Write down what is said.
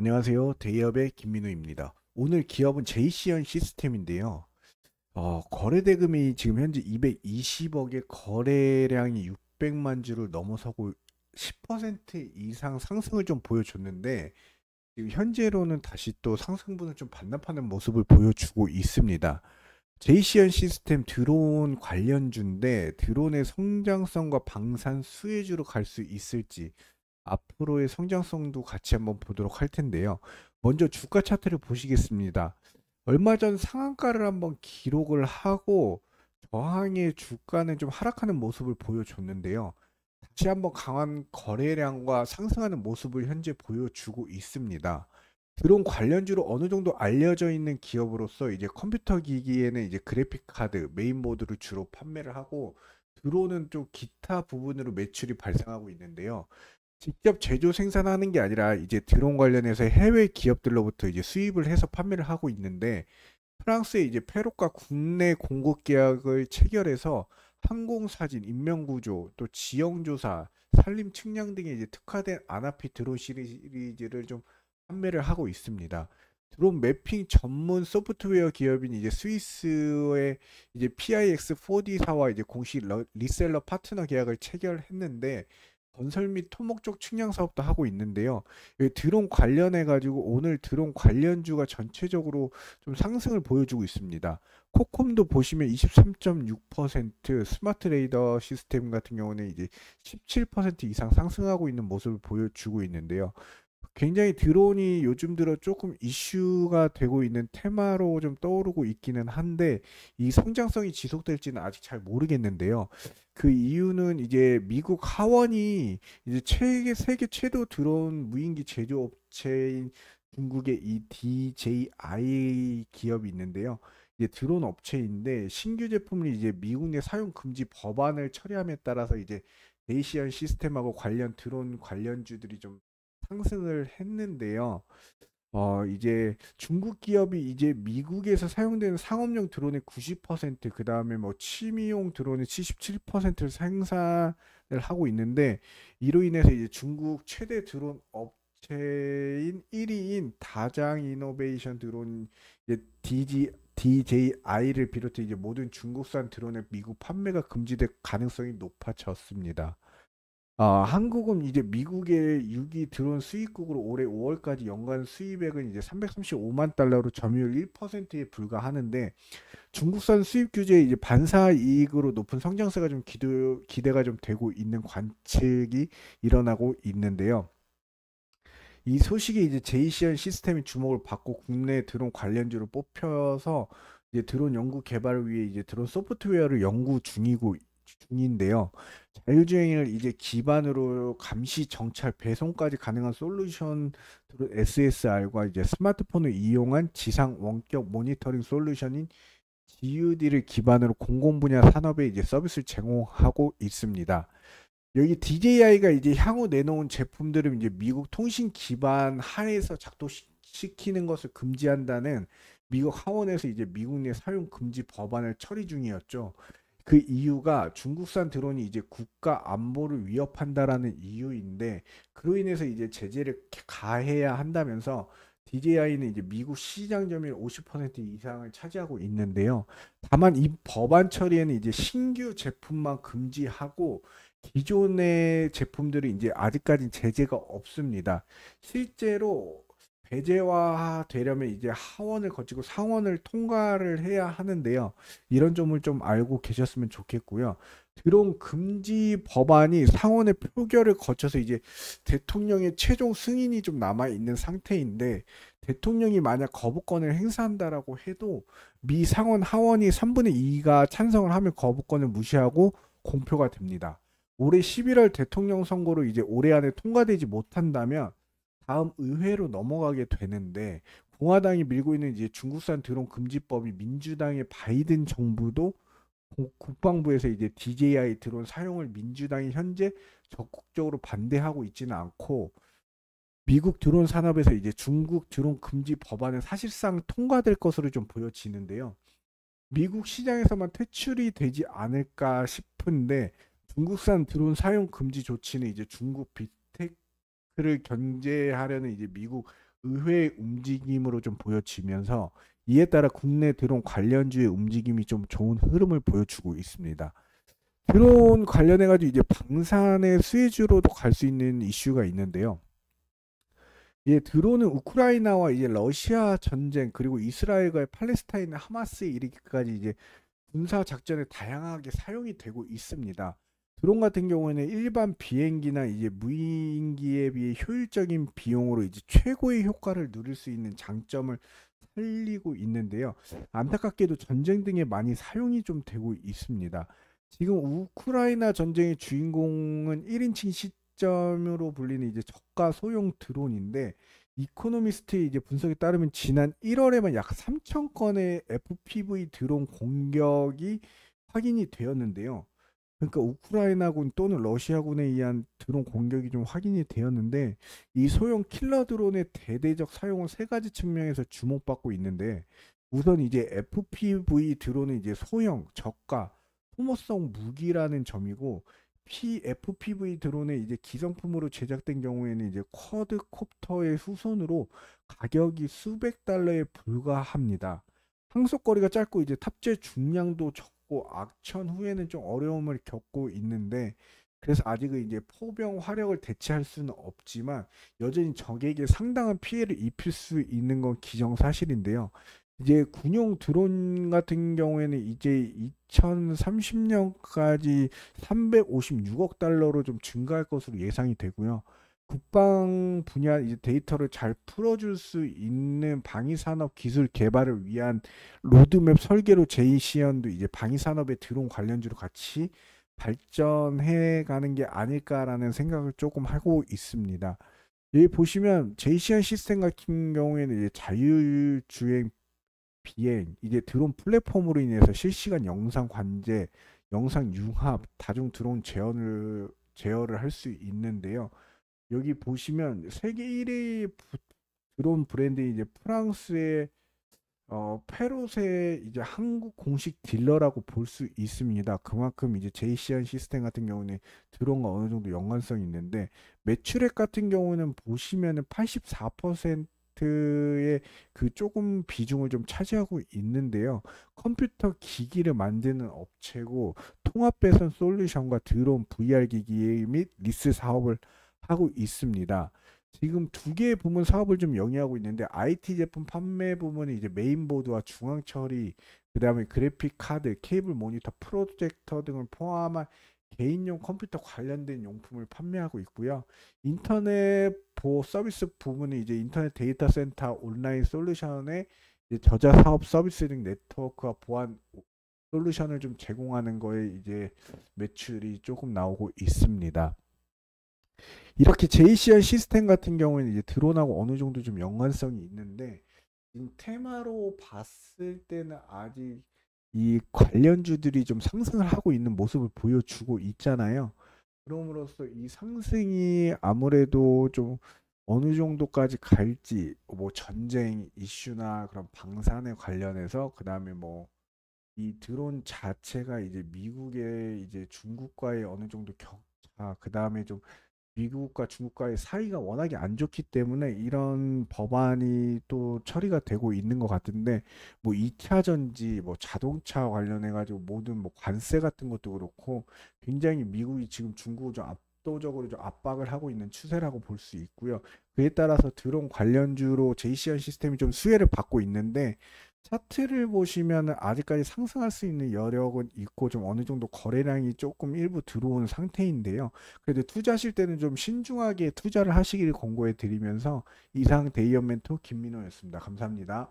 안녕하세요. 대기업의 김민우입니다. 오늘 기업은 제이시언 시스템인데요. 거래 대금이 지금 현재 220억의 거래량이 600만 주를 넘어서고 10% 이상 상승을 좀 보여줬는데 지금 현재로는 다시 또 상승분을 좀 반납하는 모습을 보여주고 있습니다. 제이시언 시스템 드론 관련주인데 드론의 성장성과 방산 수혜주로 갈 수 있을지 앞으로의 성장성도 같이 한번 보도록 할 텐데요. 먼저 주가 차트를 보시겠습니다. 얼마 전 상한가를 한번 기록을 하고 저항의 주가는 좀 하락하는 모습을 보여줬는데요. 다시 한번 강한 거래량과 상승하는 모습을 현재 보여주고 있습니다. 드론 관련주로 어느 정도 알려져 있는 기업으로서 이제 컴퓨터 기기에는 이제 그래픽 카드, 메인보드를 주로 판매를 하고 드론은 좀 기타 부분으로 매출이 발생하고 있는데요. 직접 제조 생산하는 게 아니라 이제 드론 관련해서 해외 기업들로부터 이제 수입을 해서 판매를 하고 있는데 프랑스의 이제 페롯과 국내 공급 계약을 체결해서 항공 사진, 인명 구조, 또 지형 조사, 산림 측량 등에 이제 특화된 아나피 드론 시리즈를 좀 판매를 하고 있습니다. 드론 매핑 전문 소프트웨어 기업인 이제 스위스의 이제 PIX4D사와 이제 공식 리셀러 파트너 계약을 체결했는데 건설 및 토목 쪽 측량 사업도 하고 있는데요. 이 드론 관련해 가지고 오늘 드론 관련주가 전체적으로 좀 상승을 보여주고 있습니다. 코콤도 보시면 23.6%, 스마트 레이더 시스템 같은 경우는 이제 17% 이상 상승하고 있는 모습을 보여주고 있는데요. 굉장히 드론이 요즘 들어 조금 이슈가 되고 있는 테마로 좀 떠오르고 있기는 한데 이 성장성이 지속될지는 아직 잘 모르겠는데요. 그 이유는 이제 미국 하원이 이제 세계 최대 드론 무인기 제조업체인 중국의 이 DJI 기업이 있는데요. 이제 드론 업체인데 신규 제품을 이제 미국 내 사용 금지 법안을 처리함에 따라서 이제 에이시안 시스템하고 관련 드론 관련주들이 좀 상승을 했는데요. 이제 중국 기업이 이제 미국에서 사용되는 상업용 드론의 90%, 그 다음에 뭐 취미용 드론의 77%를 생산을 하고 있는데, 이로 인해서 이제 중국 최대 드론 업체인 1위인 다장 이노베이션 드론 이제 DJI를 비롯해 이제 모든 중국산 드론의 미국 판매가 금지될 가능성이 높아졌습니다. 한국은 이제 미국의 6위 드론 수입국으로 올해 5월까지 연간 수입액은 이제 335만 달러로 점유율 1%에 불과하는데 중국산 수입 규제에 이제 반사 이익으로 높은 성장세가 좀 기대가 좀 되고 있는 관측이 일어나고 있는데요. 이 소식에 이제 제이시안 시스템이 주목을 받고 국내 드론 관련주로 뽑혀서 이제 드론 연구 개발을 위해 이제 드론 소프트웨어를 연구 중인데요. 자율주행을 이제 기반으로 감시, 정찰, 배송까지 가능한 솔루션 드론 SSR과 이제 스마트폰을 이용한 지상 원격 모니터링 솔루션인 GUD를 기반으로 공공 분야 산업에 이제 서비스를 제공하고 있습니다. 여기 DJI가 이제 향후 내놓은 제품들을 이제 미국 통신 기반 하에서 작동시키는 것을 금지한다는 미국 하원에서 이제 미국 내 사용 금지 법안을 처리 중이었죠. 그 이유가 중국산 드론이 이제 국가 안보를 위협한다라는 이유인데 그로 인해서 이제 제재를 가해야 한다면서 DJI는 이제 미국 시장 점유율 50% 이상을 차지하고 있는데요. 다만 이 법안 처리에는 이제 신규 제품만 금지하고 기존의 제품들이 이제 아직까지 제재가 없습니다. 실제로 배제화되려면 이제 하원을 거치고 상원을 통과를 해야 하는데요. 이런 점을 좀 알고 계셨으면 좋겠고요. 드론 금지 법안이 상원의 표결을 거쳐서 이제 대통령의 최종 승인이 좀 남아 있는 상태인데 대통령이 만약 거부권을 행사한다라고 해도 미 상원 하원이 3분의 2가 찬성을 하면 거부권을 무시하고 공표가 됩니다. 올해 11월 대통령 선거로 이제 올해 안에 통과되지 못한다면 다음 의회로 넘어가게 되는데 공화당이 밀고 있는 이제 중국산 드론 금지법이 민주당의 바이든 정부도 국방부에서 이제 DJI 드론 사용을 민주당이 현재 적극적으로 반대하고 있지는 않고 미국 드론 산업에서 이제 중국 드론 금지 법안은 사실상 통과될 것으로 좀 보여지는데요. 미국 시장에서만 퇴출이 되지 않을까 싶은데 중국산 드론 사용 금지 조치는 이제 중국 빅테크를 견제하려는 이제 미국 의외의 움직임으로 좀 보여지면서 이에 따라 국내 드론 관련주의 움직임이 좀 좋은 흐름을 보여주고 있습니다. 드론 관련해 가지고 이제 방산의 수혜주로도 갈 수 있는 이슈가 있는데요. 예, 드론은 우크라이나와 이제 러시아 전쟁 그리고 이스라엘과의 팔레스타인 하마스에 이르기까지 이제 군사 작전에 다양하게 사용이 되고 있습니다. 드론 같은 경우에는 일반 비행기나 이제 무인기에 비해 효율적인 비용으로 이제 최고의 효과를 누릴 수 있는 장점을 살리고 있는데요. 안타깝게도 전쟁 등에 많이 사용이 좀 되고 있습니다. 지금 우크라이나 전쟁의 주인공은 1인칭 시점으로 불리는 이제 저가 소형 드론인데 이코노미스트의 이제 분석에 따르면 지난 1월에만 약 3천 건의 FPV 드론 공격이 확인이 되었는데요. 그러니까 우크라이나군 또는 러시아군에 의한 드론 공격이 좀 확인이 되었는데 이 소형 킬러 드론의 대대적 사용은 세 가지 측면에서 주목받고 있는데 우선 이제 FPV 드론은 이제 소형, 저가, 소모성 무기라는 점이고 FPV 드론의 이제 기성품으로 제작된 경우에는 이제 쿼드콥터의 후손으로 가격이 수백 달러에 불과합니다. 항속거리가 짧고 이제 탑재 중량도 적고 악천 후에는 좀 어려움을 겪고 있는데 그래서 아직은 이제 포병 화력을 대체할 수는 없지만 여전히 적에게 상당한 피해를 입힐 수 있는 건 기정사실인데요. 이제 군용 드론 같은 경우에는 이제 2030년까지 356억 달러로 좀 증가할 것으로 예상이 되고요. 국방 분야 이제 데이터를 잘 풀어줄 수 있는 방위산업 기술 개발을 위한 로드맵 설계로 제이시언도 이제 방위산업의 드론 관련주로 같이 발전해 가는 게 아닐까라는 생각을 조금 하고 있습니다. 여기 보시면 제이시언 시스템 같은 경우에는 이제 자율주행 비행, 이제 드론 플랫폼으로 인해서 실시간 영상 관제, 영상 융합, 다중 드론 제어를 할 수 있는데요. 여기 보시면 세계 1위 드론 브랜드인 이제 프랑스의 페롯의 이제 한국 공식 딜러라고 볼 수 있습니다. 그만큼 이제 제이시안 시스템 같은 경우는 드론과 어느 정도 연관성이 있는데 매출액 같은 경우는 보시면은 84%의 그 조금 비중을 좀 차지하고 있는데요. 컴퓨터 기기를 만드는 업체고 통합 배선 솔루션과 드론 VR 기기 및 리스 사업을 하고 있습니다. 지금 두 개의 부문 사업을 좀 영위하고 있는데 IT 제품 판매 부문은 이제 메인보드와 중앙 처리, 그다음에 그래픽 카드, 케이블 모니터, 프로젝터 등을 포함한 개인용 컴퓨터 관련된 용품을 판매하고 있고요. 인터넷 보호 서비스 부문은 이제 인터넷 데이터 센터 온라인 솔루션의 이제 저자 사업 서비스 등 네트워크와 보안 솔루션을 좀 제공하는 거에 이제 매출이 조금 나오고 있습니다. 이렇게 JCR 시스템 같은 경우에는 이제 드론하고 어느 정도 좀 연관성이 있는데 지금 테마로 봤을 때는 아직 이 관련주들이 좀 상승을 하고 있는 모습을 보여주고 있잖아요. 그럼으로써 이 상승이 아무래도 좀 어느 정도까지 갈지 뭐 전쟁 이슈나 그런 방산에 관련해서 그다음에 뭐 이 드론 자체가 이제 미국의 이제 중국과의 어느 정도 격차 그다음에 좀 미국과 중국과의 사이가 워낙에 안 좋기 때문에 이런 법안이 또 처리가 되고 있는 것 같은데 뭐 2차 전지 뭐 자동차 관련해 가지고 모든 뭐 관세 같은 것도 그렇고 굉장히 미국이 지금 중국을 좀 압도적으로 좀 압박을 하고 있는 추세라고 볼 수 있고요. 그에 따라서 드론 관련주로 제이시언 시스템이 좀 수혜를 받고 있는데 차트를 보시면 아직까지 상승할 수 있는 여력은 있고 좀 어느 정도 거래량이 조금 일부 들어온 상태인데요. 그래도 투자하실 때는 좀 신중하게 투자를 하시기를 권고해 드리면서 이상 데이언 멘토 김민호였습니다. 감사합니다.